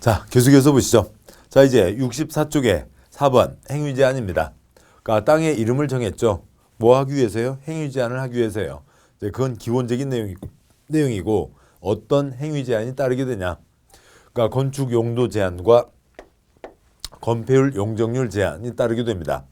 자, 계속해서 보시죠. 자, 이제 64쪽에 4번 행위 제한입니다. 그러니까 땅의 이름을 정했죠. 뭐 하기 위해서요? 행위 제한을 하기 위해서요. 이제 그건 기본적인 내용이고 어떤 행위 제한이 따르게 되냐? 그러니까 건축 용도 제한과 건폐율 용적률 제한이 따르게 됩니다.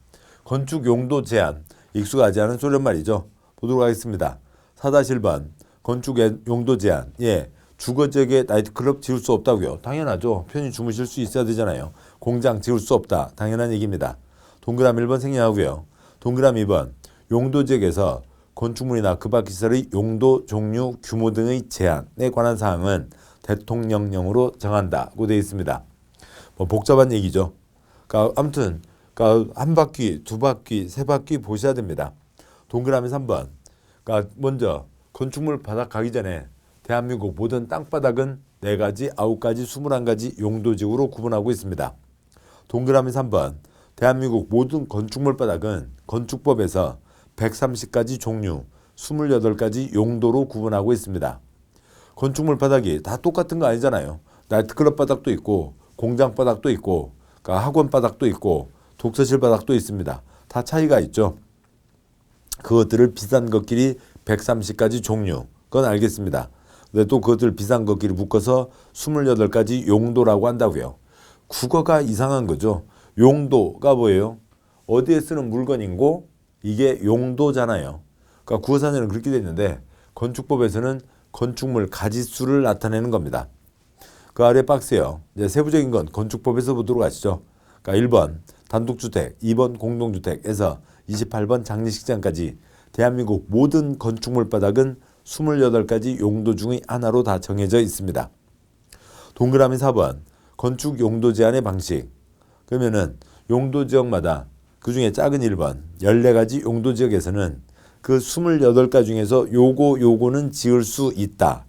건축 용도 제한, 익숙하지 않은 소련 말이죠. 보도록 하겠습니다. 4-1번 건축 용도 제한. 예, 주거지역에 나이트클럽 지을 수 없다고요. 당연하죠. 편히 주무실 수 있어야 되잖아요. 공장 지을 수 없다. 당연한 얘기입니다. 동그라미 1번 생략하고요. 동그라미 2번 용도지역에서 건축물이나 그 밖 시설의 용도, 종류, 규모 등의 제한에 관한 사항은 대통령령으로 정한다고 되어 있습니다. 뭐 복잡한 얘기죠. 그러니까 아무튼 한 바퀴, 두 바퀴, 세 바퀴 보셔야 됩니다. 동그라미 3번. 그러니까 먼저 건축물 바닥 가기 전에 대한민국 모든 땅바닥은 4가지, 9가지, 21가지 용도지역으로 구분하고 있습니다. 동그라미 3번. 대한민국 모든 건축물 바닥은 건축법에서 130가지 종류, 28가지 용도로 구분하고 있습니다. 건축물 바닥이 다 똑같은 거 아니잖아요. 나이트클럽 바닥도 있고 공장 바닥도 있고 그러니까 학원 바닥도 있고 독서실 바닥도 있습니다. 다 차이가 있죠. 그것들을 비싼 것끼리 130가지 종류, 그건 알겠습니다. 근데 또 그것들 비싼 것끼리 묶어서 28가지 용도라고 한다고요. 국어가 이상한 거죠. 용도가 뭐예요? 어디에 쓰는 물건이고 이게 용도잖아요. 그러니까 국어사전은 그렇게 돼 있는데 건축법에서는 건축물 가지수를 나타내는 겁니다. 그 아래 박스요. 이제 세부적인 건 건축법에서 보도록 하시죠. 그러니까 1번 단독주택, 2번 공동주택에서 28번 장례식장까지 대한민국 모든 건축물 바닥은 28가지 용도 중의 하나로 다 정해져 있습니다. 동그라미 4번 건축 용도 제한의 방식. 그러면은 용도 지역마다 그중에 작은 1번 14가지 용도 지역에서는 그 28가지 중에서 요거는 지을 수 있다.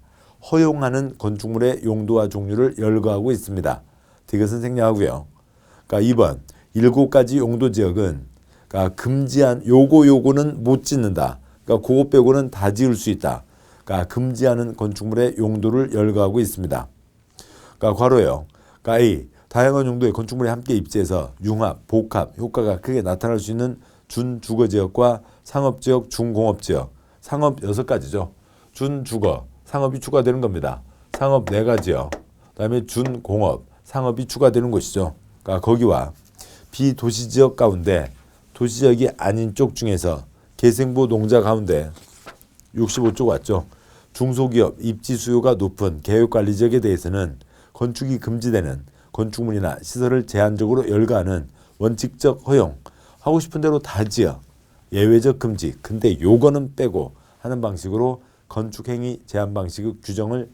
허용하는 건축물의 용도와 종류를 열거하고 있습니다. 이것은 생략하고요. 그러니까 2번 7가지 용도 지역은 그러니까 금지한 요거는 못 짓는다. 그러니까 그거 빼고는 다 지을 수 있다. 그러니까 금지하는 건축물의 용도를 열거하고 있습니다. 그러니까 괄호요. 그러니까 A 다양한 용도의 건축물이 함께 입지해서 융합, 복합 효과가 크게 나타날 수 있는 준주거지역과 상업지역, 중공업지역, 상업 6가지죠. 준주거, 상업이 추가되는 겁니다. 상업 4가지요. 그다음에 준공업, 상업이 추가되는 곳이죠. 그러니까 거기와 비도시지역 가운데 도시지역이 아닌 쪽 중에서 계승부 농자 가운데 65쪽 왔죠. 중소기업 입지 수요가 높은 계획관리지역에 대해서는 건축이 금지되는 건축물이나 시설을 제한적으로 열거하는 원칙적 허용, 하고 싶은 대로 다 지어 예외적 금지, 근데 요거는 빼고 하는 방식으로 건축행위 제한 방식의 규정을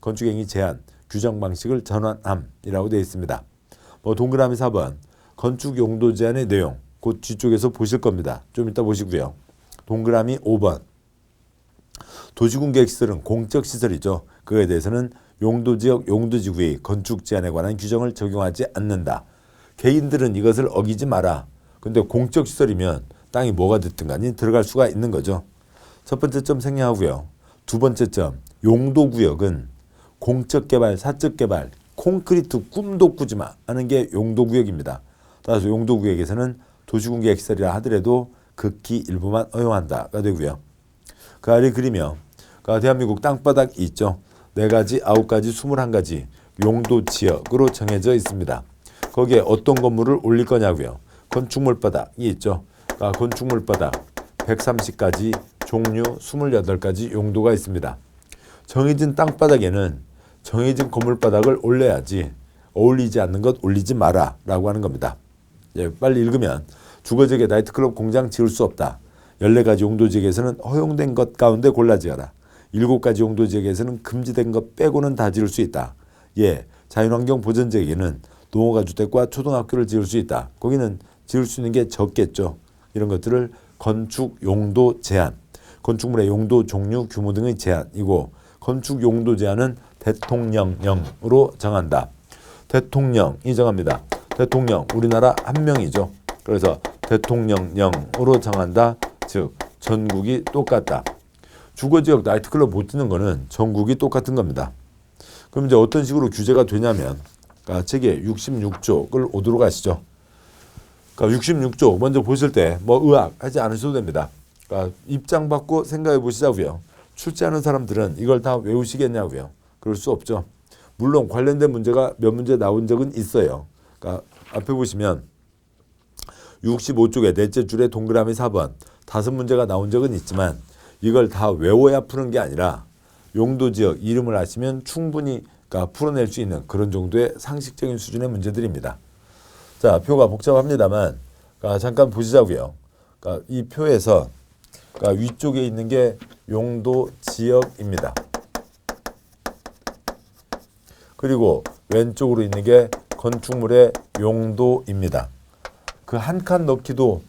건축행위 제한 규정 방식을 전환함이라고 되어 있습니다. 뭐 동그라미 4번 건축 용도 제한의 내용 곧 뒤쪽에서 보실 겁니다. 좀 이따 보시고요. 동그라미 5번 도시군계획시설은 공적시설이죠. 그에 대해서는 용도지역, 용도지구의 건축 제한에 관한 규정을 적용하지 않는다. 개인들은 이것을 어기지 마라. 근데 공적시설이면 땅이 뭐가 됐든 간에 들어갈 수가 있는 거죠. 첫 번째 점 생략하고요. 두 번째 점 용도구역은 공적개발, 사적개발, 콘크리트 꿈도 꾸지 마 하는 게 용도구역입니다. 따라서 용도구역에서는 도시군계획시설이라 하더라도 극히 일부만 허용한다가 되고요. 그 아래 그리며 대한민국 땅바닥이 있죠. 4가지, 9가지, 21가지 용도지역으로 정해져 있습니다. 거기에 어떤 건물을 올릴 거냐고요. 건축물 바닥이 있죠. 건축물 바닥 130가지 종류 28가지 용도가 있습니다. 정해진 땅바닥에는 정해진 건물 바닥을 올려야지 어울리지 않는 것 올리지 마라 라고 하는 겁니다. 예, 빨리 읽으면 주거지역에 나이트클럽 공장 지을 수 없다. 14가지 용도지역에서는 허용된 것 가운데 골라 지어라. 7가지 용도지역에서는 금지된 것 빼고는 다 지을 수 있다. 예, 자연환경 보전지역에는 농어가 주택과 초등학교를 지을 수 있다. 거기는 지을 수 있는 게 적겠죠. 이런 것들을 건축 용도 제한, 건축물의 용도, 종류, 규모 등의 제한이고 건축 용도 제한은 대통령령으로 정한다. 대통령이 정합니다. 대통령, 우리나라 한 명이죠. 그래서 대통령령으로 정한다. 즉 전국이 똑같다. 주거지역 나이트클럽 못 짓는 거는 전국이 똑같은 겁니다. 그럼 이제 어떤 식으로 규제가 되냐면, 그러니까 책에 66쪽을 오도록 하시죠. 그러니까 66쪽 먼저 보실 때 뭐 의학 하지 않으셔도 됩니다. 그러니까 입장 받고 생각해 보시자고요. 출제하는 사람들은 이걸 다 외우시겠냐고요. 그럴 수 없죠. 물론 관련된 문제가 몇 문제 나온 적은 있어요. 그러니까 앞에 보시면 65쪽에 넷째 줄에 동그라미 4번 5문제가 나온 적은 있지만 이걸 다 외워야 푸는 게 아니라 용도 지역 이름을 아시면 충분히 그러니까 풀어낼 수 있는 그런 정도의 상식적인 수준의 문제들입니다. 자, 표가 복잡합니다만 그러니까 잠깐 보시자고요. 그러니까 이 표에서 그러니까 위쪽에 있는 게 용도 지역입니다. 그리고 왼쪽으로 있는 게 건축물의 용도입니다. 그 한 칸 넣기도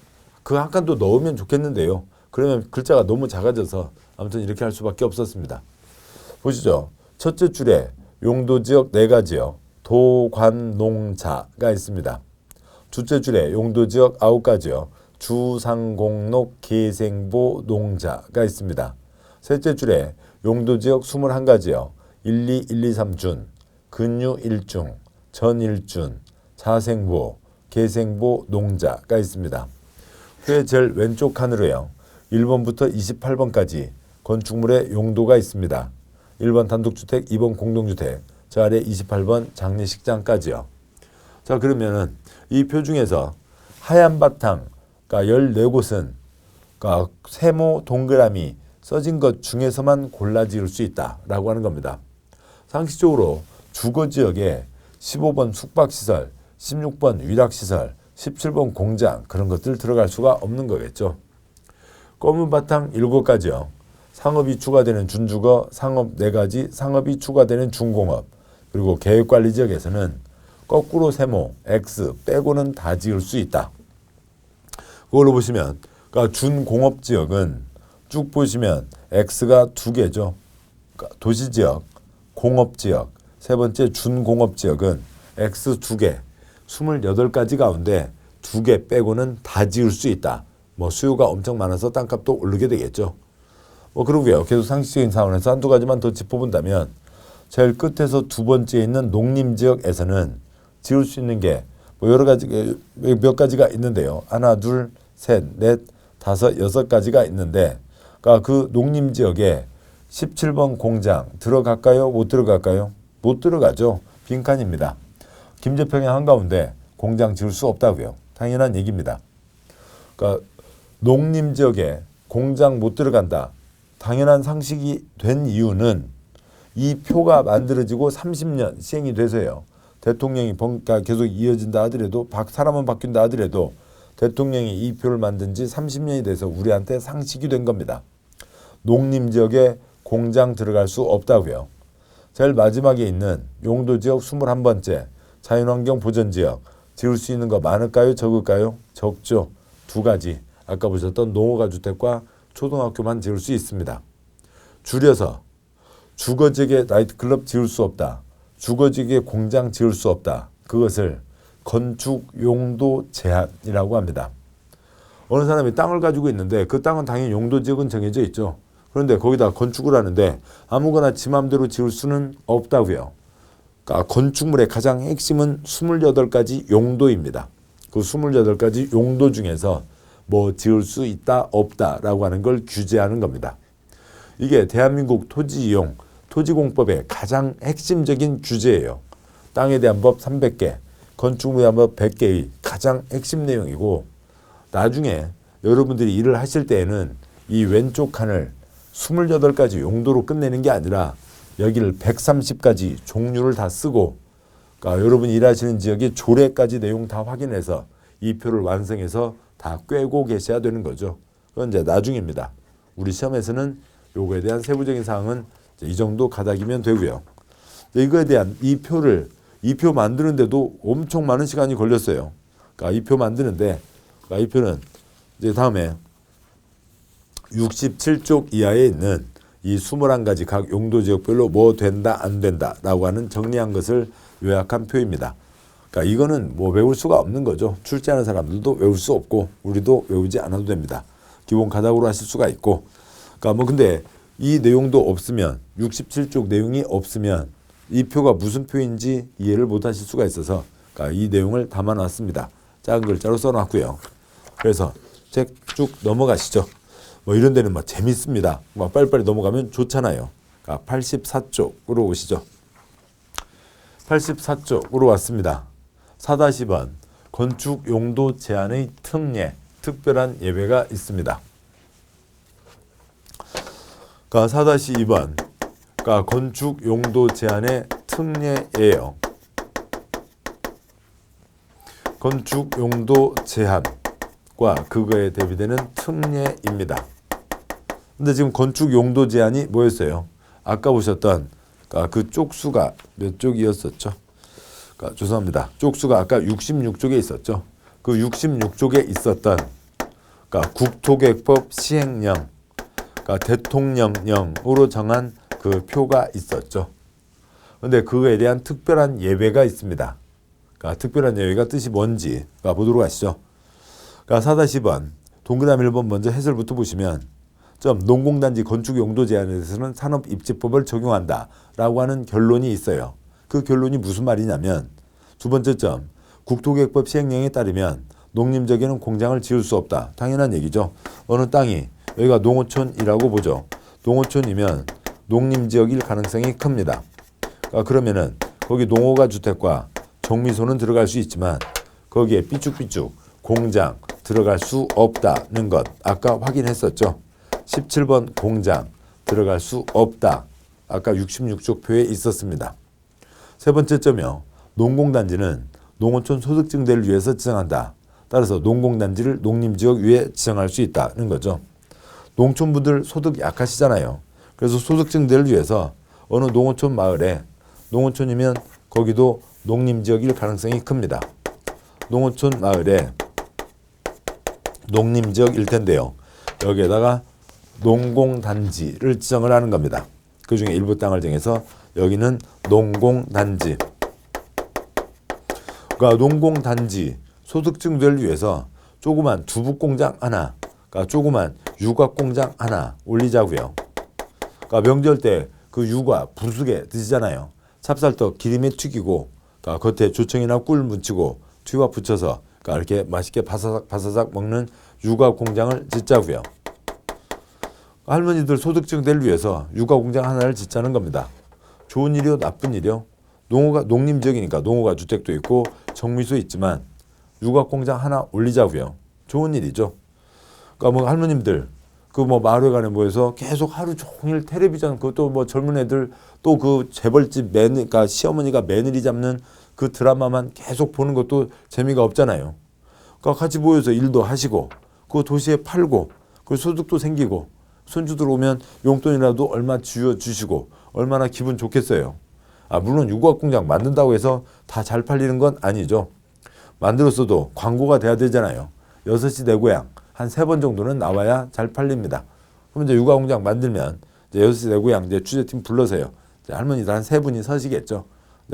그 한 칸도 넣으면 좋겠는데요. 그러면 글자가 너무 작아져서 아무튼 이렇게 할 수밖에 없었습니다. 보시죠. 첫째 줄에 용도지역 4가지요. 도관농자가 있습니다. 둘째 줄에 용도지역 9가지요. 주상공록 계생보 농자가 있습니다. 셋째 줄에 용도지역 21가지요. 1, 2, 1, 2, 3준, 근유 1중, 전 1준, 자생보, 계생보 농자가 있습니다. 회 제일 왼쪽 칸으로요. 1번부터 28번까지 건축물의 용도가 있습니다. 1번 단독주택, 2번 공동주택, 저 아래 28번 장례식장까지요. 자, 그러면은 이 표 중에서 하얀 바탕, 그러니까 14곳은 그러니까 세모 동그라미 써진 것 중에서만 골라 지을 수 있다라고 하는 겁니다. 상식적으로 주거지역에 15번 숙박시설, 16번 위락시설, 17번 공장 그런 것들 들어갈 수가 없는 거겠죠. 검은 바탕 7가지요. 상업이 추가되는 준주거, 상업 4가지, 상업이 추가되는 준공업, 그리고 계획관리지역에서는 거꾸로 세모, X 빼고는 다 지을 수 있다. 그걸로 보시면 그러니까 준공업지역은 쭉 보시면 X가 2개죠. 그러니까 도시지역, 공업지역, 세 번째 준공업지역은 X 2개, 28가지 가운데 2개 빼고는 다 지을 수 있다. 뭐 수요가 엄청 많아서 땅값도 오르게 되겠죠. 뭐 그러고요. 계속 상식적인 상황에서 한두 가지만 더 짚어본다면 제일 끝에서 두 번째에 있는 농림지역에서는 지을 수 있는 게 뭐 여러 가지 몇 가지가 있는데요. 하나, 둘, 셋, 넷, 다섯, 6가지가 있는데 그러니까 그 농림지역에 17번 공장 들어갈까요? 못 들어갈까요? 못 들어가죠. 빈칸입니다. 김제평의 한가운데 공장 지을 수 없다고요. 당연한 얘기입니다. 그러니까 농림지역에 공장 못 들어간다. 당연한 상식이 된 이유는 이 표가 만들어지고 30년 시행이 돼서요. 대통령이 계속 이어진다 하더라도 사람은 바뀐다 하더라도 대통령이 이 표를 만든 지 30년이 돼서 우리한테 상식이 된 겁니다. 농림지역에 공장 들어갈 수 없다고요. 제일 마지막에 있는 용도지역 21번째 자연환경 보전지역 지을 수 있는 거 많을까요? 적을까요? 적죠. 2가지. 아까 보셨던 농어가주택과 초등학교만 지을 수 있습니다. 줄여서 주거지역에 나이트클럽 지을 수 없다. 주거지역에 공장 지을 수 없다. 그것을 건축 용도 제한이라고 합니다. 어느 사람이 땅을 가지고 있는데 그 땅은 당연히 용도지역은 정해져 있죠. 그런데 거기다 건축을 하는데 아무거나 지 맘대로 지을 수는 없다고요. 그러니까 건축물의 가장 핵심은 28가지 용도입니다. 그 28가지 용도 중에서 뭐 지을 수 있다 없다라고 하는 걸 규제하는 겁니다. 이게 대한민국 토지이용 토지공법의 가장 핵심적인 규제예요. 땅에 대한 법 300개, 건축물에 대한 법 100개의 가장 핵심 내용이고 나중에 여러분들이 일을 하실 때에는 이 왼쪽 칸을 28가지 용도로 끝내는 게 아니라 여기를 130가지 종류를 다 쓰고 그러니까 여러분이 일하시는 지역의 조례까지 내용 다 확인해서 이 표를 완성해서 다 꿰고 계셔야 되는 거죠. 그건 이제 나중입니다. 우리 시험에서는 요거에 대한 세부적인 사항은 이 정도 가닥이면 되고요. 이거에 대한 이 표 만드는데도 엄청 많은 시간이 걸렸어요. 그러니까 이 표 만드는데 그러니까 이 표는 이제 다음에 67쪽 이하에 있는 이 21가지 각 용도지역별로 뭐 된다 안 된다라고 하는 정리한 것을 요약한 표입니다. 그러니까 이거는 뭐 외울 수가 없는 거죠. 출제하는 사람들도 외울 수 없고 우리도 외우지 않아도 됩니다. 기본 가닥으로 하실 수가 있고 그러니까 뭐 근데 이 내용도 없으면 67쪽 내용이 없으면 이 표가 무슨 표인지 이해를 못 하실 수가 있어서 이 내용을 담아놨습니다. 작은 글자로 써놨고요. 그래서 책 쭉 넘어가시죠. 뭐 이런 데는 뭐 재밌습니다. 뭐 빨리빨리 넘어가면 좋잖아요. 84쪽으로 오시죠. 84쪽으로 왔습니다. 4-번 건축 용도 제한의 특례, 특별한 예외가 있습니다. 4-2번 건축 용도 제한의 특례예요. 건축 용도 제한과 그거에 대비되는 특례입니다. 근데 지금 건축 용도 제한이 뭐였어요? 아까 보셨던 그 쪽수가 몇 쪽이었었죠? 죄송합니다. 쪽수가 아까 66쪽에 있었죠. 그 66쪽에 있었던 국토계획법 시행령, 대통령령으로 정한 그 표가 있었죠. 근데 그거에 대한 특별한 예외가 있습니다. 특별한 예외가 뜻이 뭔지 보도록 하시죠. 4-10번 동그라미 1번 먼저 해설부터 보시면 농공단지 건축 용도 제한에 대해서는 산업입지법을 적용한다 라고 하는 결론이 있어요. 그 결론이 무슨 말이냐면 두 번째 점, 국토계획법 시행령에 따르면 농림지역에는 공장을 지을 수 없다. 당연한 얘기죠. 어느 땅이 여기가 농어촌이라고 보죠. 농어촌이면 농림지역일 가능성이 큽니다. 그러면은 거기 농어가 주택과 정미소는 들어갈 수 있지만 거기에 삐쭉삐쭉 공장 들어갈 수 없다는 것 아까 확인했었죠. 17번 공장 들어갈 수 없다. 아까 66쪽 표에 있었습니다. 세 번째 점이요. 농공단지는 농어촌 소득증대를 위해서 지정한다. 따라서 농공단지를 농림지역 위에 지정할 수 있다는 거죠. 농촌분들 소득 약하시잖아요. 그래서 소득증대를 위해서 어느 농어촌 마을에 농어촌이면 거기도 농림지역일 가능성이 큽니다. 농어촌 마을에 농림지역일 텐데요. 여기에다가 농공단지를 지정을 하는 겁니다. 그 중에 일부 땅을 정해서 여기는 농공단지. 농공단지 소득증대를 위해서 조그만 두부공장 하나, 조그만 유곽공장 하나 올리자고요. 명절 때 그 유과 부수게 드시잖아요. 찹쌀떡 기름에 튀기고 겉에 조청이나 꿀 묻히고 튀와 붙여서 이렇게 맛있게 바사삭 바사삭 먹는 유과 공장을 짓자고요. 할머니들 소득증대를 위해서 유과 공장 하나를 짓자는 겁니다. 좋은 일이요, 나쁜 일이요? 농어가 농림지역이니까 농어가 주택도 있고 정미소 있지만 유과 공장 하나 올리자고요. 좋은 일이죠. 뭐 할머님들 마을회관에 모여서 계속 하루 종일 텔레비전 그것도 젊은 애들 또 그 재벌집 시어머니가 며느리 잡는 그 드라마만 계속 보는 것도 재미가 없잖아요. 같이 모여서 일도 하시고 그 도시에 팔고 그 소득도 생기고 손주들 오면 용돈이라도 얼마 주시고 얼마나 기분 좋겠어요. 물론 유곽공장 만든다고 해서 다 잘 팔리는 건 아니죠. 만들었어도 광고가 돼야 되잖아요. 6시 내 고향 한 3번 정도는 나와야 잘 팔립니다. 그럼 이제 유곽공장 만들면 이제 6시 내 고향 이제 취재팀 불러서요. 이제 할머니들 한 3분이 서시겠죠.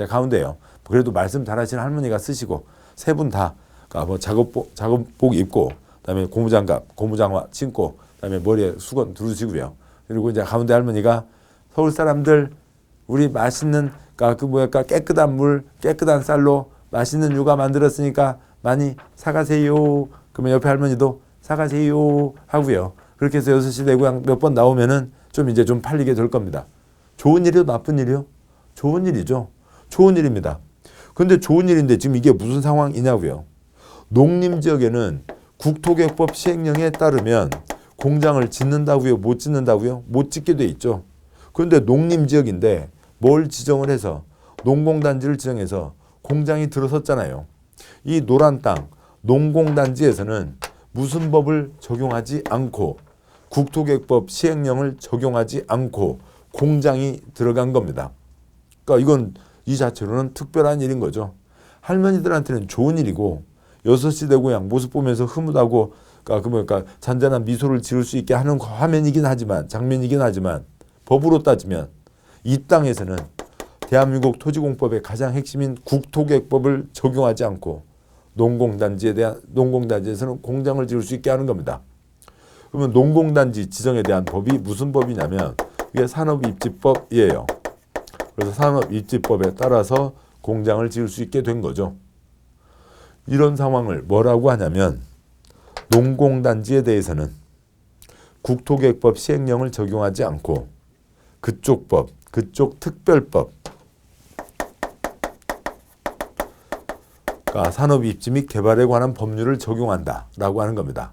가운데요. 그래도 말씀 잘하시는 할머니가 쓰시고 3분 다 작업복 입고 그다음에 고무장갑, 고무장화 신고 그다음에 머리에 수건 두르시고요. 그리고 이제 가운데 할머니가 서울 사람들 우리 맛있는 깨끗한 물, 깨끗한 쌀로 맛있는 유가 만들었으니까 많이 사가세요. 그러면 옆에 할머니도 사가세요 하고요. 그렇게 해서 6시 내 고향 몇 번 나오면은 좀 팔리게 될 겁니다. 좋은 일이요, 나쁜 일이요? 좋은 일이죠. 좋은 일입니다. 근데 좋은 일인데 지금 이게 무슨 상황이냐고요. 농림지역에는 국토계획법 시행령에 따르면 공장을 짓는다고요? 못 짓는다고요? 못 짓게 돼 있죠. 그런데 농림지역인데 뭘 지정을 해서 농공단지를 지정해서 공장이 들어섰잖아요. 이 노란 땅 농공단지에서는 무슨 법을 적용하지 않고 국토계획법 시행령을 적용하지 않고 공장이 들어간 겁니다. 이건 이 자체로는 특별한 일인 거죠. 할머니들한테는 좋은 일이고 6시 내 고향 모습 보면서 흐뭇하고 잔잔한 미소를 지을 수 있게 하는 화면이긴 하지만 장면이긴 하지만 법으로 따지면 이 땅에서는 대한민국 토지공법의 가장 핵심인 국토계획법을 적용하지 않고 농공단지에서는 공장을 지을 수 있게 하는 겁니다. 그러면 농공단지 지정에 대한 법이 무슨 법이냐면 이게 산업입지법이에요. 그래서 산업입지법에 따라서 공장을 지을 수 있게 된 거죠. 이런 상황을 뭐라고 하냐면 농공단지에 대해서는 국토계획법 시행령을 적용하지 않고 그쪽 법, 그쪽 특별법, 그러니까 산업입지 및 개발에 관한 법률을 적용한다라고 하는 겁니다.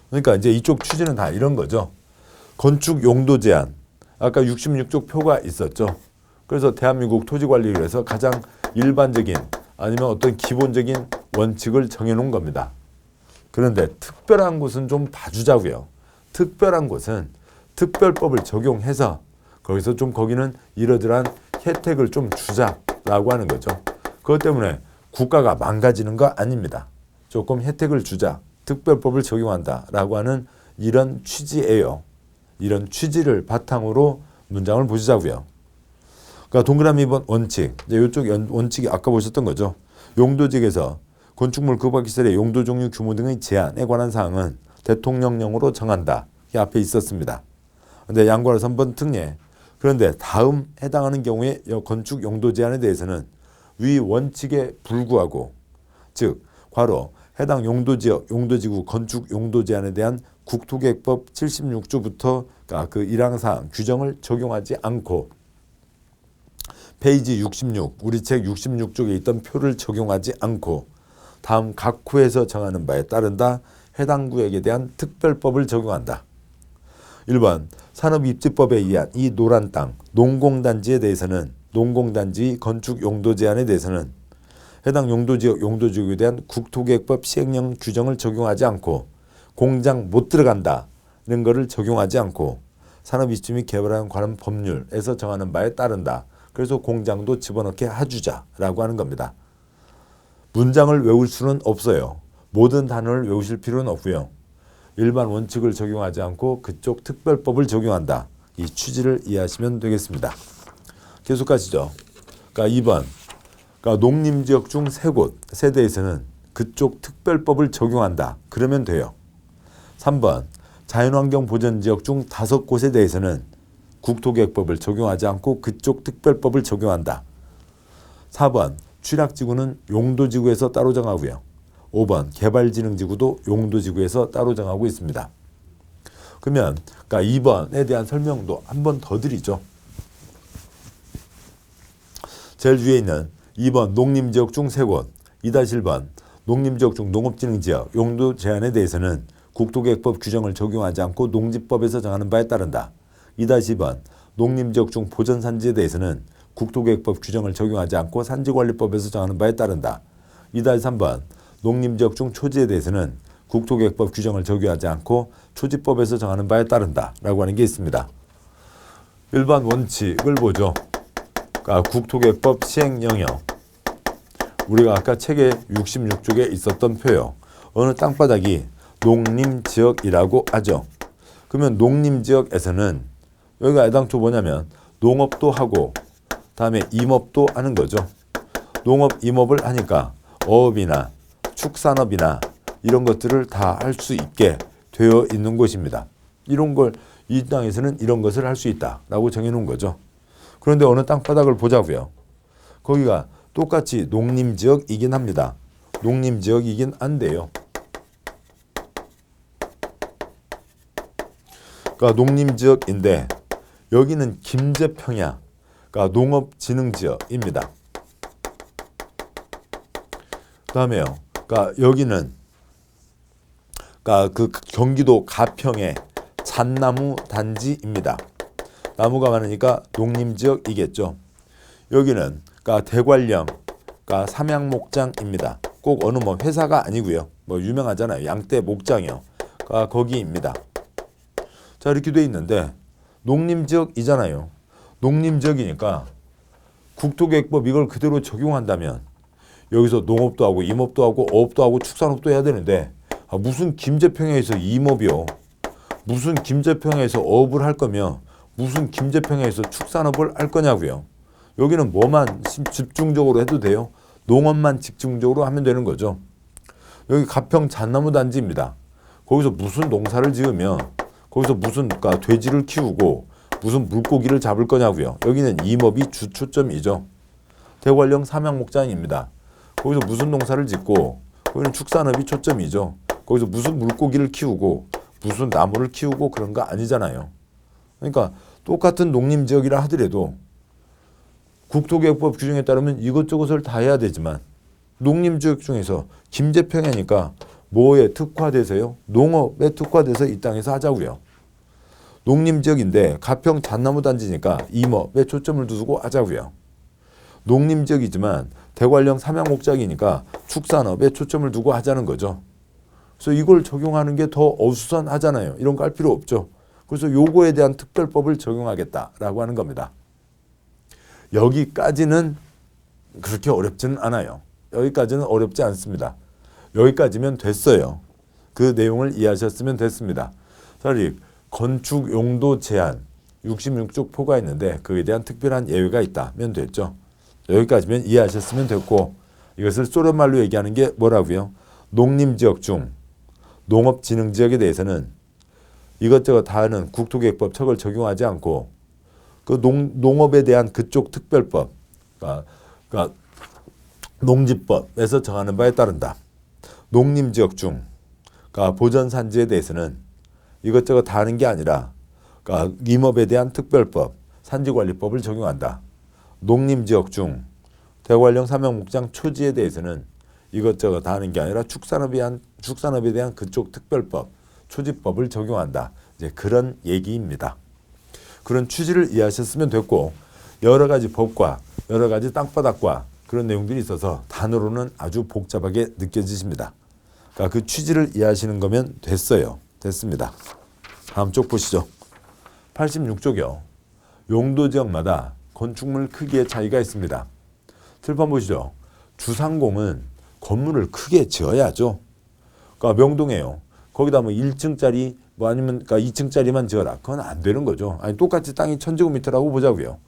그러니까 이제 이쪽 취지는 다 이런 거죠. 건축 용도 제한, 아까 66조 표가 있었죠. 그래서 대한민국 토지관리위에서 가장 일반적인 아니면 어떤 기본적인 원칙을 정해놓은 겁니다. 그런데 특별한 곳은 좀 봐주자고요. 특별한 곳은 특별법을 적용해서 거기서 좀 거기는 이러저러한 혜택을 좀 주자라고 하는 거죠. 그것 때문에 국가가 망가지는 거 아닙니다. 조금 혜택을 주자, 특별법을 적용한다라고 하는 이런 취지예요. 이런 취지를 바탕으로 문장을 보시자고요. 그러니까 동그라미 2번 원칙, 이제 이쪽 원칙이 아까 보셨던 거죠. 용도지역에서 건축물 급박시설의 용도 종류 규모 등의 제한에 관한 사항은 대통령령으로 정한다. 이 앞에 있었습니다. 그런데 양괄호 3번 특례. 그런데 다음 해당하는 경우에 건축 용도 제한에 대해서는 위 원칙에 불구하고, 즉 괄호 해당 용도지역, 용도지구 건축 용도 제한에 대한 국토계획법 76조부터 그 1항사항 규정을 적용하지 않고 페이지 66, 우리 책 66쪽에 있던 표를 적용하지 않고 다음 각 구에서 정하는 바에 따른다. 해당 구역에 대한 특별법을 적용한다. 1번 산업입지법에 의한 이 노란 땅, 농공단지에 대해서는 농공단지 건축 용도 제한에 대해서는 해당 용도지역, 용도지구에 대한 국토계획법 시행령 규정을 적용하지 않고 공장 못 들어간다는 것을 적용하지 않고 산업입지 및 개발에 관한 법률에서 정하는 바에 따른다. 그래서 공장도 집어넣게 해주자라고 하는 겁니다. 문장을 외울 수는 없어요. 모든 단어를 외우실 필요는 없고요. 일반 원칙을 적용하지 않고 그쪽 특별법을 적용한다. 이 취지를 이해하시면 되겠습니다. 계속 가시죠. 그러니까 2번. 그러니까 농림지역 중 3곳, 세대에서는 그쪽 특별법을 적용한다. 그러면 돼요. 3번. 자연환경보전지역 중 5곳에 대해서는 국토계획법을 적용하지 않고 그쪽 특별법을 적용한다. 4번. 취락지구는 용도지구에서 따로 정하고요. 5번. 개발진흥지구도 용도지구에서 따로 정하고 있습니다. 그러면 그러니까 2번에 대한 설명도 한 번 더 드리죠. 제일 위에 있는 2번 농림지역 중 3곳, 2-1번 농림지역 중 농업진흥지역 용도 제한에 대해서는 국토계획법 규정을 적용하지 않고 농지법에서 정하는 바에 따른다. 2-2번 농림지역 중 보전산지에 대해서는 국토계획법 규정을 적용하지 않고 산지관리법에서 정하는 바에 따른다. 2-3번 농림지역 중 초지에 대해서는 국토계획법 규정을 적용하지 않고 초지법에서 정하는 바에 따른다 라고 하는 게 있습니다. 일반 원칙을 보죠. 그러니까 국토계획법 시행령이요. 우리가 아까 책에 66쪽에 있었던 표요. 어느 땅바닥이 농림지역이라고 하죠. 그러면 농림지역에서는 여기가 애당초 뭐냐면 농업도 하고 다음에 임업도 하는 거죠. 농업, 임업을 하니까 어업이나 축산업이나 이런 것들을 다 할 수 있게 되어 있는 곳입니다. 이런 걸 이 땅에서는 이런 것을 할 수 있다라고 정해놓은 거죠. 그런데 어느 땅바닥을 보자고요. 거기가 똑같이 농림지역이긴 합니다. 농림지역이긴 한데요. 그러니까 농림지역인데 여기는 김제평야, 그러니까 농업진흥지역입니다. 그다음에요. 그러니까 여기는 그러니까 그 경기도 가평의 잣나무 단지입니다. 나무가 많으니까 농림지역이겠죠. 여기는 그러니까 대관령, 그러니까 삼양목장입니다. 꼭 어느 뭐 회사가 아니고요. 뭐 유명하잖아요. 양떼 목장이요. 그러니까 거기입니다. 자 이렇게 돼 있는데 농림지역이잖아요. 농림지역이니까 국토계획법 이걸 그대로 적용한다면 여기서 농업도 하고 임업도 하고 어업도 하고 축산업도 해야 되는데 무슨 김제평야에서 임업이요. 무슨 김제평야에서 어업을 할 거며 무슨 김제평야에서 축산업을 할 거냐고요. 여기는 뭐만 집중적으로 해도 돼요. 농업만 집중적으로 하면 되는 거죠. 여기 가평 잣나무 단지입니다. 거기서 무슨 농사를 지으며 거기서 무슨 그러니까 돼지를 키우고 무슨 물고기를 잡을 거냐고요. 여기는 임업이 주 초점이죠. 대관령 삼양목장입니다. 거기서 무슨 농사를 짓고 거기는 축산업이 초점이죠. 거기서 무슨 물고기를 키우고 무슨 나무를 키우고 그런 거 아니잖아요. 그러니까 똑같은 농림지역이라 하더라도 국토개혁법 규정에 따르면 이것저것을 다 해야 되지만 농림지역 중에서 김제평야니까 뭐에 특화돼서요? 농업에 특화돼서 이 땅에서 하자고요. 농림지역인데 가평 잣나무 단지니까 임업에 초점을 두고 하자고요. 농림지역이지만 대관령 삼양목장이니까 축산업에 초점을 두고 하자는 거죠. 그래서 이걸 적용하는 게 더 어수선하잖아요. 이런 거 할 필요 없죠. 그래서 요거에 대한 특별법을 적용하겠다라고 하는 겁니다. 여기까지는 그렇게 어렵지는 않아요. 여기까지는 어렵지 않습니다. 여기까지면 됐어요. 그 내용을 이해하셨으면 됐습니다. 차라리 건축 용도 제한 66쪽 포가 있는데 그에 대한 특별한 예외가 있다면 됐죠. 여기까지면 이해하셨으면 됐고 이것을 소련말로 얘기하는 게 뭐라고요? 농림지역 중 농업진흥지역에 대해서는 이것저것 다 하는 국토개혁법 척을 적용하지 않고 그 농업에 대한 그쪽 특별법, 그러니까 농지법에서 정하는 바에 따른다. 농림지역 중 그러니까 보전산지에 대해서는 이것저것 다 하는 게 아니라 그러니까 임업에 대한 특별법, 산지관리법을 적용한다. 농림지역 중 대관령 삼양목장 초지에 대해서는 이것저것 다 하는 게 아니라 축산업에 대한 그쪽 특별법, 초지법을 적용한다. 이제 그런 얘기입니다. 그런 취지를 이해하셨으면 됐고 여러 가지 법과 여러 가지 땅바닥과 그런 내용들이 있어서 단어로는 아주 복잡하게 느껴지십니다. 그러니까 그 취지를 이해하시는 거면 됐어요. 됐습니다. 다음 쪽 보시죠. 86쪽이요. 용도지역마다 건축물 크기의 차이가 있습니다. 칠판 보시죠. 주상공은 건물을 크게 지어야죠. 그러니까 명동에요. 거기다 뭐 1층짜리 뭐 아니면 그러니까 2층짜리만 지어라. 그건 안 되는 거죠. 아니 똑같이 땅이 1000제곱미터라고 보자고요.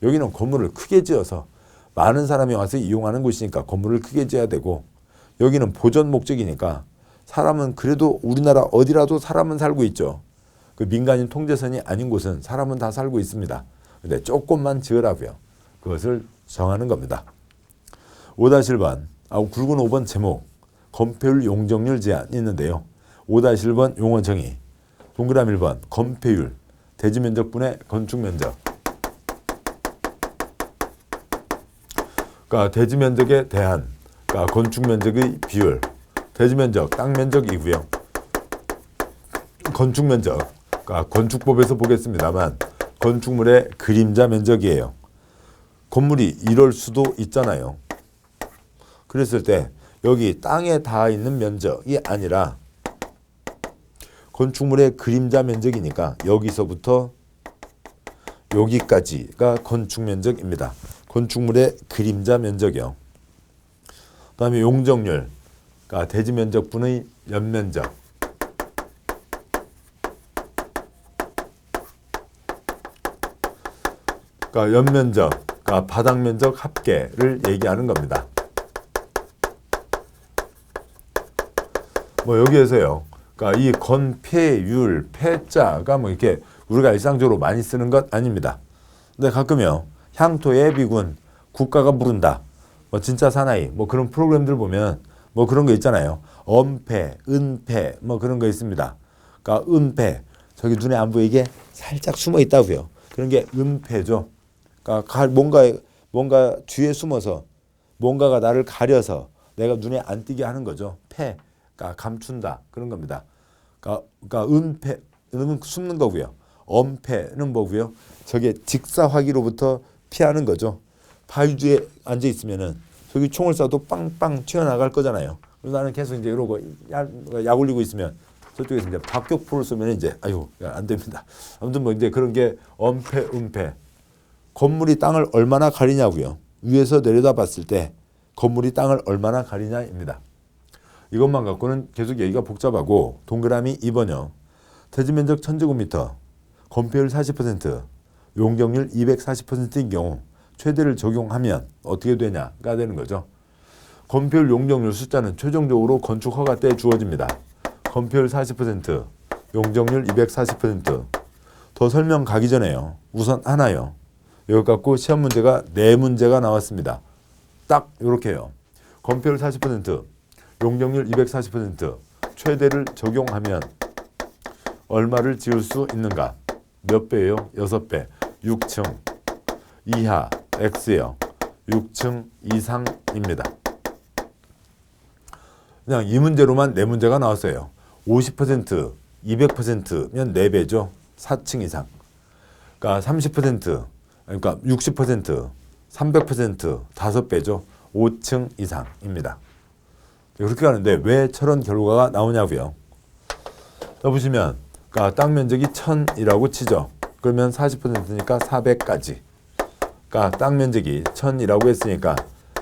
여기는 건물을 크게 지어서 많은 사람이 와서 이용하는 곳이니까 건물을 크게 지어야 되고 여기는 보전 목적이니까 사람은 그래도 우리나라 어디라도 사람은 살고 있죠. 그 민간인 통제선이 아닌 곳은 사람은 다 살고 있습니다. 근데 조금만 지으라고요. 그것을 정하는 겁니다. 5-1번, 굵은 5번 제목, 건폐율 용적률 제한이 있는데요. 5-1번 용어 정의, 동그라미 1번 건폐율, 대지면적분의 건축면적. 그러니까 대지면적에 대한 그러니까 건축면적의 비율, 대지면적, 땅면적이고요. 건축면적, 그러니까 건축법에서 보겠습니다만 건축물의 그림자 면적이에요. 건물이 이럴 수도 있잖아요. 그랬을 때 여기 땅에 닿아 있는 면적이 아니라 건축물의 그림자 면적이니까 여기서부터 여기까지가 건축면적입니다. 건축물의 그림자 면적이요. 그 다음에 용적률, 그러니까 대지면적분의 연면적. 그러니까 연면적, 그러니까 바닥면적 합계를 얘기하는 겁니다. 뭐 여기에서요. 그러니까 이 건폐율, 폐자가 뭐 이렇게 우리가 일상적으로 많이 쓰는 것 아닙니다. 근데 가끔요. 향토의 비군, 국가가 부른다. 뭐 진짜 사나이, 뭐 그런 프로그램들 보면 뭐 그런 거 있잖아요. 엄폐, 은폐, 뭐 그런 거 있습니다. 그러니까 은폐, 저기 눈에 안 보이게 살짝 숨어 있다고요. 그런 게 은폐죠. 그러니까 뭔가 뒤에 숨어서 뭔가가 나를 가려서 내가 눈에 안 띄게 하는 거죠. 폐, 그러니까 감춘다 그런 겁니다. 그러니까 은폐는 숨는 거고요. 엄폐는 뭐고요? 저게 직사화기로부터 피하는 거죠. 바위 뒤에 앉아 있으면은 저기 총을 쏴도 빵빵 튀어나갈 거잖아요. 그래서 나는 계속 이제 이러고 약 올리고 있으면 저쪽에서 이제 박격포를 쏘면 이제 아유 안 됩니다. 아무튼 뭐 이제 그런 게 엄폐, 은폐. 건물이 땅을 얼마나 가리냐고요. 위에서 내려다 봤을 때 건물이 땅을 얼마나 가리냐입니다. 이것만 갖고는 계속 얘기가 복잡하고 동그라미 2번요. 대지면적 1000제곱미터, 건폐율 40%, 용적률 240%인 경우 최대를 적용하면 어떻게 되냐가 되는 거죠. 건폐율 용적률 숫자는 최종적으로 건축 허가 때 주어집니다. 건폐율 40%, 용적률 240%. 더 설명 가기 전에요. 우선 하나요. 이거 갖고 시험 문제가 4문제가 나왔습니다. 딱 이렇게요. 건폐율 40%, 용적률 240%, 최대를 적용하면 얼마를 지을 수 있는가? 몇 배예요? 6배. 6층 이하 X예요. 6층 이상입니다. 그냥 이 문제로만 4문제가 나왔어요. 50%, 200%면 4배죠. 4층 이상. 그러니까 30%, 그러니까 60%, 300% 5배죠. 5층 이상입니다. 그렇게 가는데 왜 저런 결과가 나오냐고요. 자, 보시면 그러니까 땅 면적이 1000이라고 치죠. 그러면 40%니까 400까지. 그러니까 땅 면적이 1000이라고 했으니까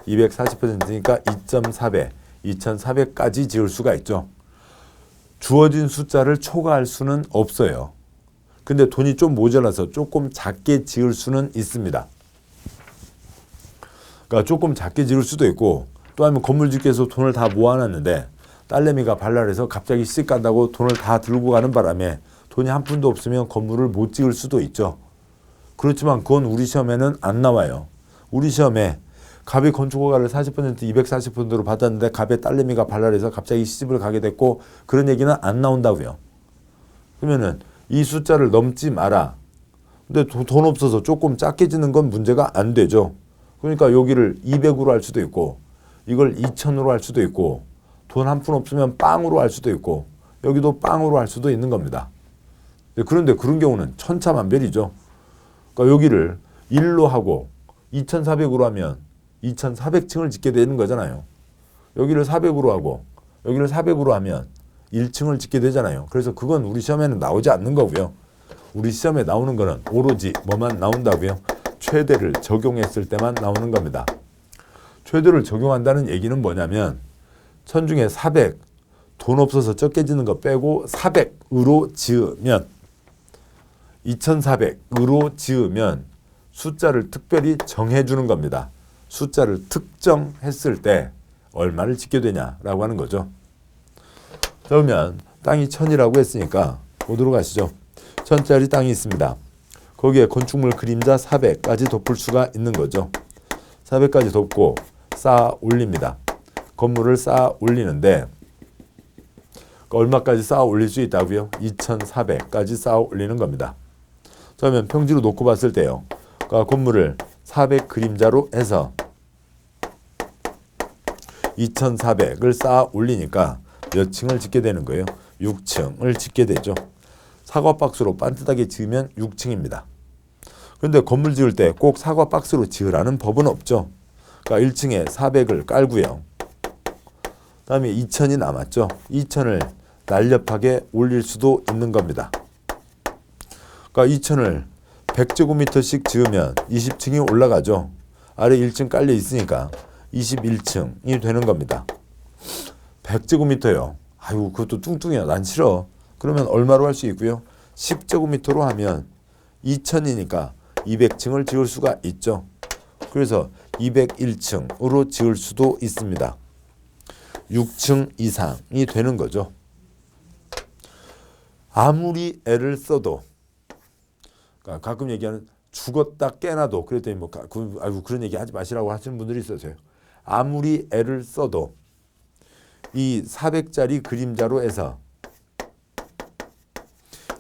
240%니까 2.4배, 2400까지 지을 수가 있죠. 주어진 숫자를 초과할 수는 없어요. 근데 돈이 좀 모자라서 조금 작게 지을 수는 있습니다. 그러니까 조금 작게 지을 수도 있고, 또 아니면 건물주께서 돈을 다 모아놨는데 딸내미가 발랄해서 갑자기 시집 간다고 돈을 다 들고 가는 바람에 돈이 한 푼도 없으면 건물을 못 지을 수도 있죠. 그렇지만 그건 우리 시험에는 안 나와요. 우리 시험에 갑이 건축허가를 40%, 240%로 받았는데 갑의 딸내미가 발랄해서 갑자기 시집을 가게 됐고, 그런 얘기는 안 나온다고요. 그러면은 이 숫자를 넘지 마라. 근데 돈 없어서 조금 작게 지는 건 문제가 안 되죠. 그러니까 여기를 200으로 할 수도 있고, 이걸 2000으로 할 수도 있고, 돈 한 푼 없으면 빵으로 할 수도 있고, 여기도 빵으로 할 수도 있는 겁니다. 그런데 그런 경우는 천차만별이죠. 그러니까 여기를 1로 하고 2400으로 하면 2400층을 짓게 되는 거잖아요. 여기를 400으로 하고 여기를 400으로 하면 1층을 짓게 되잖아요. 그래서 그건 우리 시험에는 나오지 않는 거고요. 우리 시험에 나오는 거는 오로지 뭐만 나온다고요? 최대를 적용했을 때만 나오는 겁니다. 최대를 적용한다는 얘기는 뭐냐면 1000 중에 400, 돈 없어서 적게 짓는 거 빼고 400으로 지으면 2400으로 지으면 숫자를 특별히 정해주는 겁니다. 숫자를 특정했을 때 얼마를 짓게 되냐라고 하는 거죠. 자, 그러면 땅이 1000이라고 했으니까 보도록 하시죠. 1000짜리 땅이 있습니다. 거기에 건축물 그림자 400까지 덮을 수가 있는 거죠. 400까지 덮고 쌓아 올립니다. 건물을 쌓아 올리는데 얼마까지 쌓아 올릴 수 있다고요? 2400까지 쌓아 올리는 겁니다. 그러면 평지로 놓고 봤을 때요. 그러니까 건물을 400 그림자로 해서 2400을 쌓아 올리니까 몇 층을 짓게 되는 거예요? 6층을 짓게 되죠. 사과박스로 반듯하게 지으면 6층입니다. 그런데 건물 지을 때 꼭 사과박스로 지으라는 법은 없죠. 그러니까 1층에 400을 깔고요. 다음에 2000이 남았죠. 2000을 날렵하게 올릴 수도 있는 겁니다. 그러니까 2000을 100제곱미터씩 지으면 20층이 올라가죠. 아래 1층 깔려 있으니까 21층이 되는 겁니다. 100제곱미터요. 아유, 그것도 뚱뚱이야. 난 싫어. 그러면 얼마로 할 수 있고요? 10제곱미터로 하면 2000이니까 200층을 지을 수가 있죠. 그래서 201층으로 지을 수도 있습니다. 6층 이상이 되는 거죠. 아무리 애를 써도, 그러니까 가끔 얘기하는 죽었다 깨나도, 그랬더니 뭐 아이고 그런 얘기 하지 마시라고 하시는 분들이 있어서요. 아무리 애를 써도 이 400짜리 그림자로 해서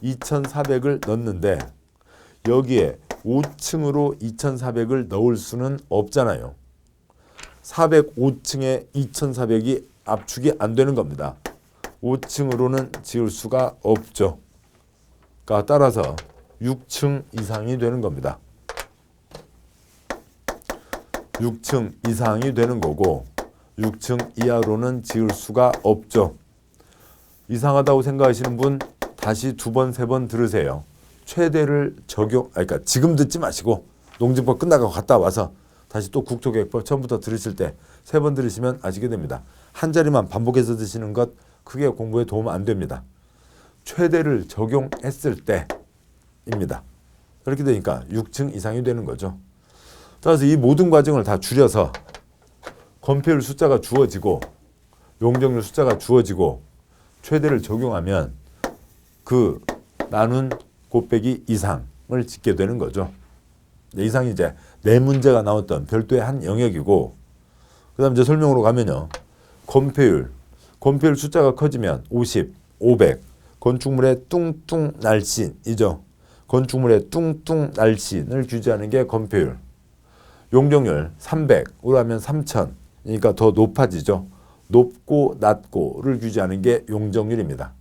2400을 넣는데 여기에 5층으로 2400을 넣을 수는 없잖아요. 405층에 2400이 압축이 안 되는 겁니다. 5층으로는 지을 수가 없죠. 그러니까 따라서 6층 이상이 되는 겁니다. 6층 이상이 되는 거고 6층 이하로는 지을 수가 없죠. 이상하다고 생각하시는 분 다시 2번, 3번 들으세요. 최대를 그러니까 지금 듣지 마시고 농지법 끝나고 갔다 와서 다시 또 국토계획법 처음부터 들으실 때 3번 들으시면 아시게 됩니다. 한 자리만 반복해서 드시는 것 크게 공부에 도움 안 됩니다. 최대를 적용했을 때입니다. 그렇게 되니까 6층 이상이 되는 거죠. 따라서 이 모든 과정을 다 줄여서 건폐율 숫자가 주어지고 용적률 숫자가 주어지고 최대를 적용하면 그 나눈 곱빼기 이상을 짓게 되는 거죠. 이상이 이제 네 문제가 나왔던 별도의 한 영역이고, 그 다음 이제 설명으로 가면요. 건폐율 숫자가 커지면 50, 500, 건축물의 뚱뚱 날씬이죠. 건축물의 뚱뚱 날씬을 규제하는 게 건폐율. 용적률 300으로 하면 3000, 그러니까 더 높아지죠. 높고 낮고를 규제하는 게 용적률입니다.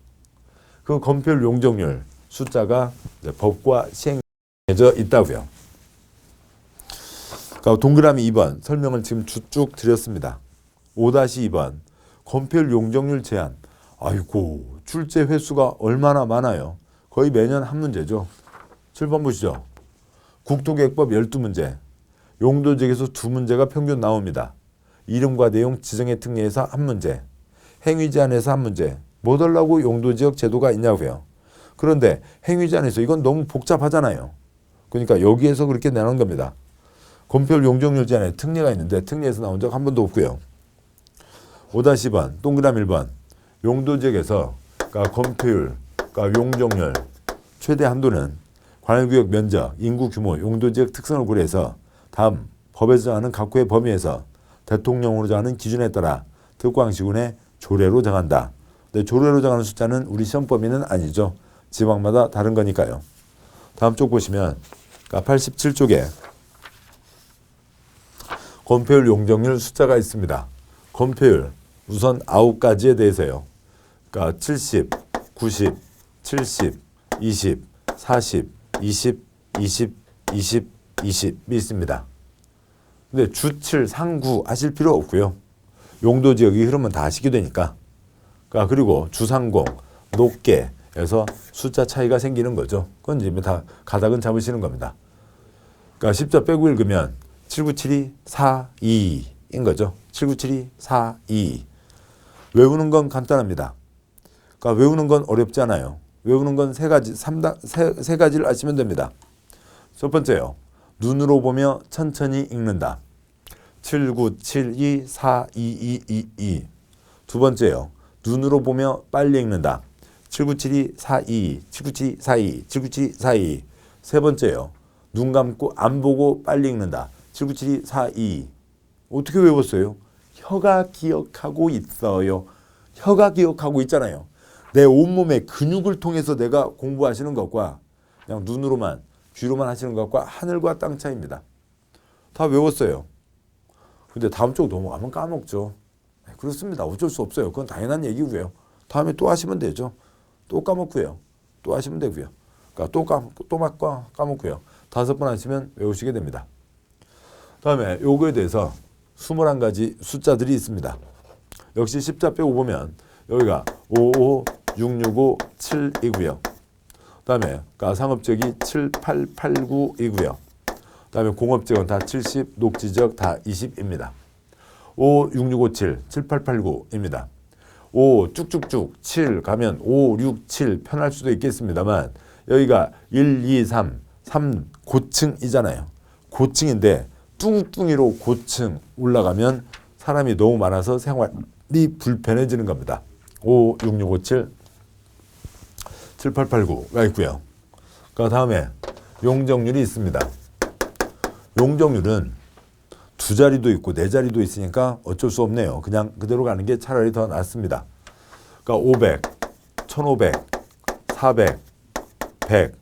그 건폐율 용적률 숫자가 이제 법과 시행되어 있다고요. 그러니까 동그라미 2번 설명을 지금 쭉 드렸습니다. 5-2번 건폐율 용적률 제한. 아이고, 출제 횟수가 얼마나 많아요. 거의 매년 한 문제죠. 7번 보시죠. 국토계획법 12문제. 용도지역에서 2문제가 평균 나옵니다. 이름과 내용 지정의 특례에서 한 문제. 행위 제한에서 한 문제. 뭐 달라고 용도지역 제도가 있냐고요. 그런데 행위 제한에서 이건 너무 복잡하잖아요. 그러니까 여기에서 그렇게 내놓은 겁니다. 건폐율 용적률 제한에 특례가 있는데 특례에서 나온 적 한 번도 없고요. 5-10번 동그라미 1번 용도지역에서 그러니까 건폐율, 그러니까 용적률 최대 한도는 관할구역 면적, 인구 규모, 용도지역 특성을 고려해서 다음 법에서 정하는 각구의 범위에서 대통령으로 정하는 기준에 따라 특광시군의 조례로 정한다. 근데 조례로 정하는 숫자는 우리 시험 범위는 아니죠. 지방마다 다른 거니까요. 다음 쪽 보시면 그러니까 87쪽에 건폐율 용적률 숫자가 있습니다. 건폐율 우선 9가지에 대해서요. 그러니까 70, 90, 70, 20, 40, 20, 20, 20, 20이 있습니다. 근데 주칠, 상구 하실 필요 없고요. 용도지역의 흐름은 다 아시게 되니까. 그러니까 그리고 주상공, 높게에서 숫자 차이가 생기는 거죠. 그건 이제 다 가닥은 잡으시는 겁니다. 그러니까 10자 빼고 읽으면 7972, 42인 거죠. 7972, 42. 외우는 건 간단합니다. 그러니까 외우는 건 어렵지 않아요. 외우는 건 세 가지를 아시면 됩니다. 첫 번째요. 눈으로 보며 천천히 읽는다. 7972, 422222. 두 번째요. 눈으로 보며 빨리 읽는다. 7972, 42, 7972, 42, 7972, 42. 세 번째요. 눈 감고 안 보고 빨리 읽는다. 7972, 42. 어떻게 외웠어요? 혀가 기억하고 있어요. 혀가 기억하고 있잖아요. 내 온몸의 근육을 통해서 내가 공부하시는 것과 그냥 눈으로만 귀로만 하시는 것과 하늘과 땅 차이입니다. 다 외웠어요. 근데 다음 쪽 넘어가면 까먹죠. 그렇습니다. 어쩔 수 없어요. 그건 당연한 얘기고요. 다음에 또 하시면 되죠. 또 까먹고요. 또 하시면 되고요. 그러니까 또 까먹고요. 5번 하시면 외우시게 됩니다. 다음에 요거에 대해서 21가지 숫자들이 있습니다. 역시 10자 빼고 보면 여기가 55, 665, 7이고요. 다음에 상업지역이 7, 8, 8, 9이고요. 다음에 공업지역은 다 70, 녹지지역 다 20입니다. 5, 6, 6, 5, 7, 7, 8, 8, 9입니다. 5 쭉쭉쭉 7 가면 5, 6, 7 편할 수도 있겠습니다만 여기가 1, 2, 3 고층이잖아요. 고층인데 뚱뚱이로 고층 올라가면 사람이 너무 많아서 생활이 불편해지는 겁니다. 5, 6, 6, 5, 7, 7, 8, 8, 9가 있고요. 그 다음에 용적률이 있습니다. 용적률은 2자리도 있고 4자리도 있으니까 어쩔 수 없네요. 그냥 그대로 가는 게 차라리 더 낫습니다. 그러니까 500, 1500, 400, 100,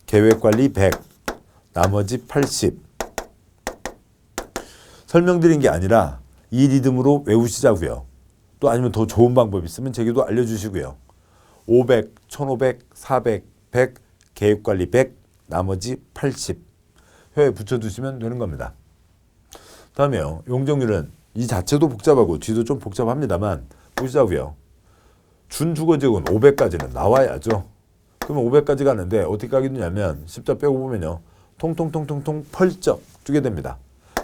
계획관리 100, 나머지 80. 설명드린 게 아니라 이 리듬으로 외우시자고요. 또 아니면 더 좋은 방법이 있으면 제게도 알려주시고요. 500, 1500, 400, 100, 계획관리 100, 나머지 80. 혀에 붙여두시면 되는 겁니다. 다음에요. 용적률은 이 자체도 복잡하고 뒤도 좀 복잡합니다만 보시자고요. 준주거지역은 500까지는 나와야죠. 그러면 500까지 가는데 어떻게 가게 되냐면 10자 빼고 보면요. 통통통통통 펄쩍 뛰게 됩니다.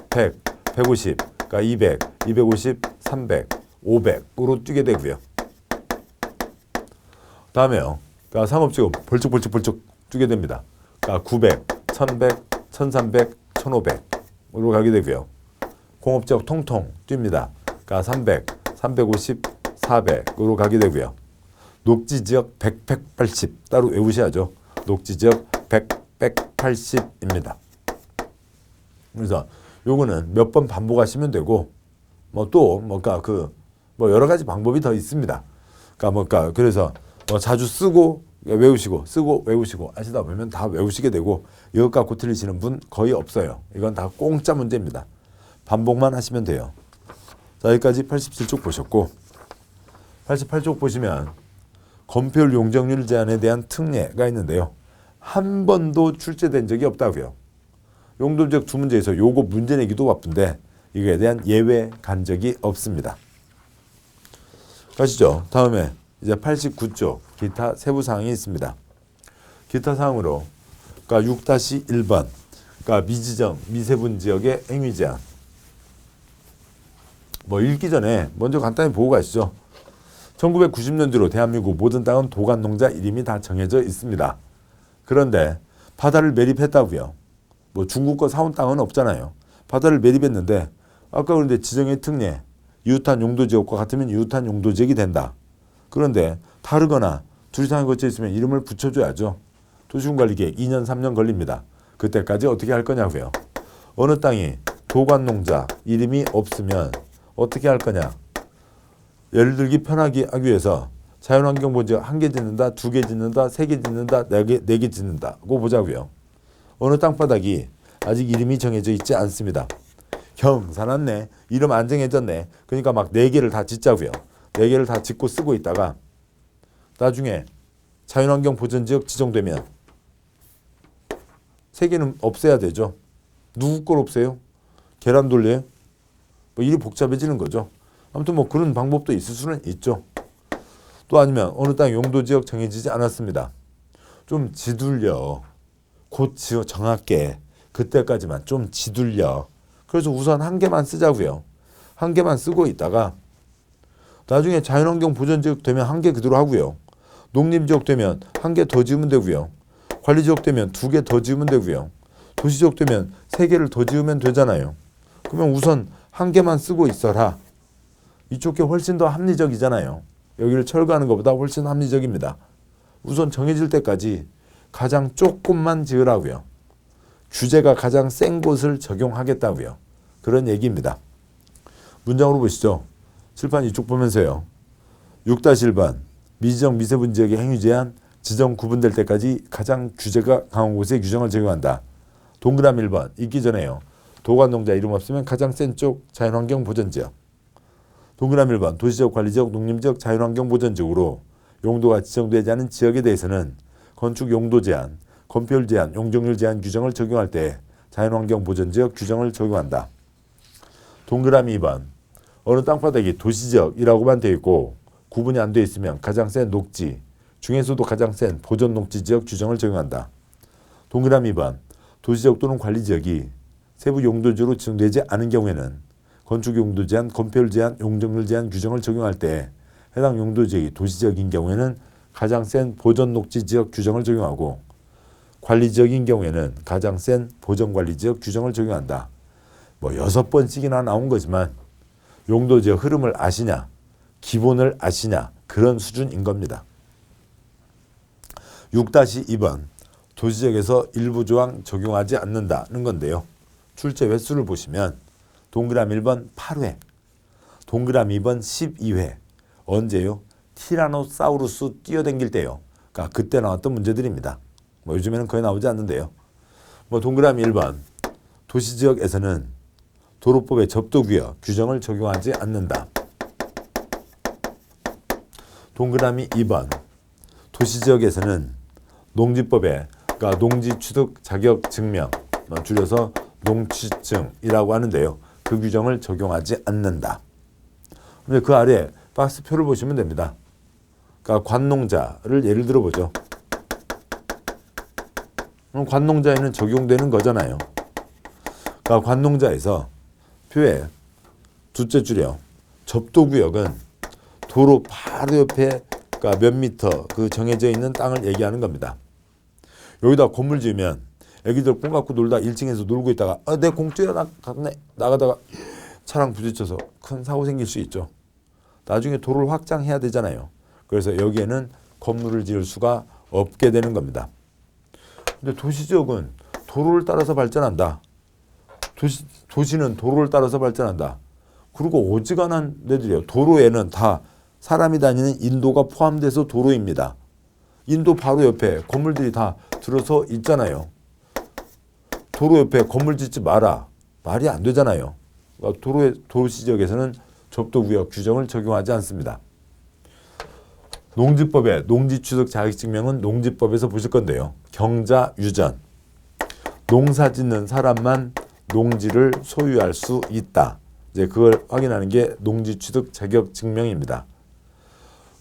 100, 150, 그러니까 200, 250, 300, 500으로 뛰게 되고요. 다음에요. 그러니까 상업지역 벌쩍벌쩍 뛰게 됩니다. 그러니까 900, 1100, 1300, 1500으로 가게 되고요. 공업지역 통통 뜁니다. 그러니까 300, 350, 400으로 가게 되고요. 녹지지역 180 따로 외우셔야죠. 녹지지역 180입니다. 그래서 요거는 몇 번 반복하시면 되고 뭐 여러 가지 방법이 더 있습니다. 그래서 자주 쓰고 외우시고 쓰고 외우시고 하시다 보면 다 외우시게 되고 이것 갖고 틀리시는 분 거의 없어요. 이건 다 공짜 문제입니다. 반복만 하시면 돼요. 자, 여기까지 87쪽 보셨고 88쪽 보시면 건폐율 용적률 제한에 대한 특례가 있는데요. 한 번도 출제된 적이 없다고요. 용도지역 두 문제에서 요거 문제 내기도 바쁜데 이거에 대한 예외 간 적이 없습니다. 가시죠. 다음에 이제 89쪽 기타 세부 사항이 있습니다. 기타 사항으로 6-1번 미지정 미세분 지역의 행위 제한. 읽기 전에 먼저 간단히 보고 가시죠. 1990년대로 대한민국 모든 땅은 도간농자 이름이 다 정해져 있습니다. 그런데 바다를 매립했다고요. 중국 거 사온 땅은 없잖아요. 바다를 매립했는데 아까 그런데 지정의 특례 유탄 용도지역과 같으면 유탄 용도지역이 된다. 그런데 다르거나 둘 이상이 거쳐 있으면 이름을 붙여줘야죠. 도시군관리계획 2년 3년 걸립니다. 그때까지 어떻게 할 거냐고요. 어느 땅이 도관농자 이름이 없으면 어떻게 할 거냐. 예를 들기 편하게 하기 위해서 자연환경보호지역 1개 짓는다, 2개 짓는다, 3개 짓는다, 4개 짓는다고 보자고요. 어느 땅바닥이 아직 이름이 정해져 있지 않습니다. 사놨네. 이름 안 정해졌네. 그러니까 막 4개를 다 짓자고요. 4개를 다 짓고 쓰고 있다가 나중에 자연환경보전지역 지정되면 3개는 없애야 되죠. 누구 걸 없애요? 계란 돌려요? 일이 복잡해지는 거죠. 아무튼 그런 방법도 있을 수는 있죠. 또 아니면 어느 땅 용도지역 정해지지 않았습니다. 좀 지둘려. 곧 정할게. 그때까지만 좀 지둘려. 그래서 우선 1개만 쓰자고요. 1개만 쓰고 있다가 나중에 자연환경 보전지역 되면 1개 그대로 하고요. 농림지역 되면 1개 더 지으면 되고요. 관리지역 되면 2개 더 지으면 되고요. 도시지역 되면 3개를 더 지으면 되잖아요. 그러면 우선 1개만 쓰고 있어라. 이쪽 게 훨씬 더 합리적이잖아요. 여기를 철거하는 것보다 훨씬 합리적입니다. 우선 정해질 때까지 가장 조금만 지으라고요. 규제가 가장 센 곳을 적용하겠다고요. 그런 얘기입니다. 문장으로 보시죠. 칠판 이쪽 보면서요. 6-1번 미지정 미세분 지역의 행위 제한 지정 구분될 때까지 가장 규제가 강한 곳에 규정을 적용한다. 동그라미 1번 읽기 전에요. 도관농자 이름 없으면 가장 센 쪽 자연환경 보전지역. 동그라미 1번 도시지역, 관리지역, 농림지역, 자연환경 보전지역으로 용도가 지정되지 않은 지역에 대해서는 건축 용도 제한, 건폐율 제한, 용적률 제한 규정을 적용할 때 자연환경 보전지역 규정을 적용한다. 동그라미 2번 어느 땅바닥이 도시지역이라고만 되어 있고 구분이 안 되어 있으면 가장 센 녹지, 중에서도 가장 센 보전 녹지 지역 규정을 적용한다. 동그라미 2번 도시지역 또는 관리지역이 세부 용도지역으로 지정되지 않은 경우에는 건축 용도 제한, 건폐율 제한, 용적률 제한 규정을 적용할 때 해당 용도지역이 도시지역인 경우에는 가장 센 보전 녹지 지역 규정을 적용하고 관리지역인 경우에는 가장 센 보전관리지역 규정을 적용한다. 6번씩이나 나온 거지만 용도지역 흐름을 아시냐, 기본을 아시냐 그런 수준인 겁니다. 6-2번 도시지역에서 일부 조항 적용하지 않는다는 건데요. 출제 횟수를 보시면 동그라미 1번 8회, 동그라미 2번 12회. 언제요? 티라노사우루스 뛰어댕길 때요. 그때 나왔던 문제들입니다. 요즘에는 거의 나오지 않는데요. 동그라미 1번 도시지역에서는 도로법의 접도구역 규정을 적용하지 않는다. 동그라미 2번 도시지역에서는 농지법에 농지취득 자격 증명 줄여서 농취증이라고 하는데요. 그 규정을 적용하지 않는다. 그 아래 박스표를 보시면 됩니다. 관농자를 예를 들어 보죠. 관농자에는 적용되는 거잖아요. 관농자에서 표에 둘째 줄이요. 접도구역은 도로 바로 옆에 몇 미터 그 정해져 있는 땅을 얘기하는 겁니다. 여기다 건물 지으면 애기들 공 갖고 놀다 1층에서 놀고 있다가 내 공주야 나가다가 차랑 부딪혀서 큰 사고 생길 수 있죠. 나중에 도로를 확장해야 되잖아요. 그래서 여기에는 건물을 지을 수가 없게 되는 겁니다. 근데 도시지역은 도로를 따라서 발전한다. 도시는 도로를 따라서 발전한다. 그리고 오지간한 데들이요. 도로에는 다 사람이 다니는 인도가 포함돼서 도로입니다. 인도 바로 옆에 건물들이 다 들어서 있잖아요. 도로 옆에 건물 짓지 마라. 말이 안 되잖아요. 그러니까 도시지역에서는 접도구역 규정을 적용하지 않습니다. 농지법의 농지취득 자격증명은 농지법에서 보실 건데요. 경자유전. 농사 짓는 사람만 농지를 소유할 수 있다. 이제 그걸 확인하는 게 농지취득 자격증명입니다.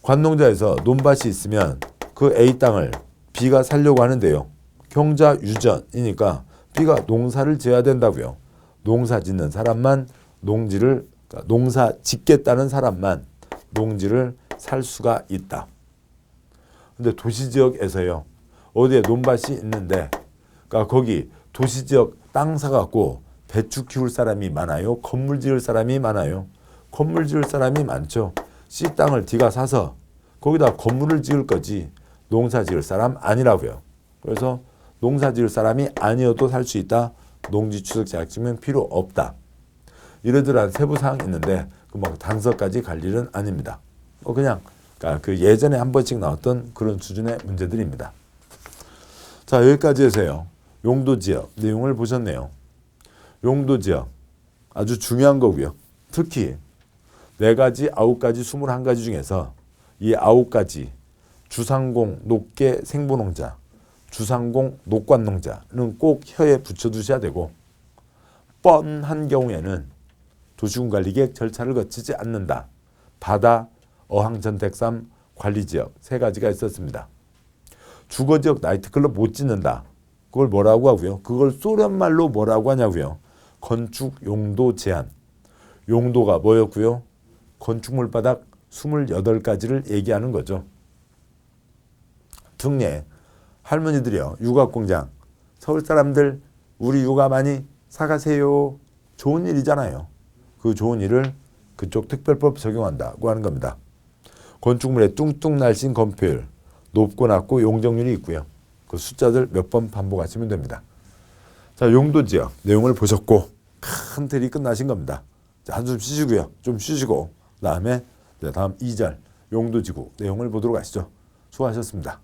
관농자에서 논밭이 있으면 그 A 땅을 B가 살려고 하는데요. 경자유전이니까 B가 농사를 지어야 된다고요. 농사 짓는 사람만 농사 짓겠다는 사람만 농지를 살 수가 있다. 근데 도시지역에서요. 어디에 논밭이 있는데 그러니까 거기 도시지역 땅 사갖고 배추 키울 사람이 많아요? 건물 지을 사람이 많아요? 건물 지을 사람이 많죠. C 땅을 D가 사서 거기다 건물을 지을 거지 농사 지을 사람 아니라고요. 그래서 농사 지을 사람이 아니어도 살 수 있다. 농지취득 자격증명 필요 없다. 이러저러한 세부사항이 있는데 뭐 단서까지 갈 일은 아닙니다. 그냥 그 예전에 한 번씩 나왔던 그런 수준의 문제들입니다. 자, 여기까지 해서요. 용도지역 내용을 보셨네요. 용도지역 아주 중요한 거고요. 특히 4가지, 9가지, 21가지 중에서 이 9가지 주상공, 녹계, 생보농자, 주상공, 녹관농자는 꼭 혀에 붙여두셔야 되고 뻔한 경우에는 도시군관리계획 절차를 거치지 않는다. 바다, 어항, 전택삼, 관리지역 3가지가 있었습니다. 주거지역 나이트클럽 못 짓는다. 그걸 뭐라고 하고요? 그걸 소련말로 뭐라고 하냐고요? 건축 용도 제한. 용도가 뭐였고요? 건축물 바닥 28가지를 얘기하는 거죠. 특례 할머니들이요. 육아공장. 서울 사람들 우리 육아 많이 사가세요. 좋은 일이잖아요. 그 좋은 일을 그쪽 특별법 적용한다고 하는 겁니다. 건축물의 뚱뚱 날씬 건폐율, 높고 낮고 용적률이 있고요. 그 숫자들 몇 번 반복하시면 됩니다. 자, 용도지역 내용을 보셨고 큰 틀이 끝나신 겁니다. 자, 한숨 쉬시고요. 좀 쉬시고 그다음에 다음 2절 용도지구 내용을 보도록 하시죠. 수고하셨습니다.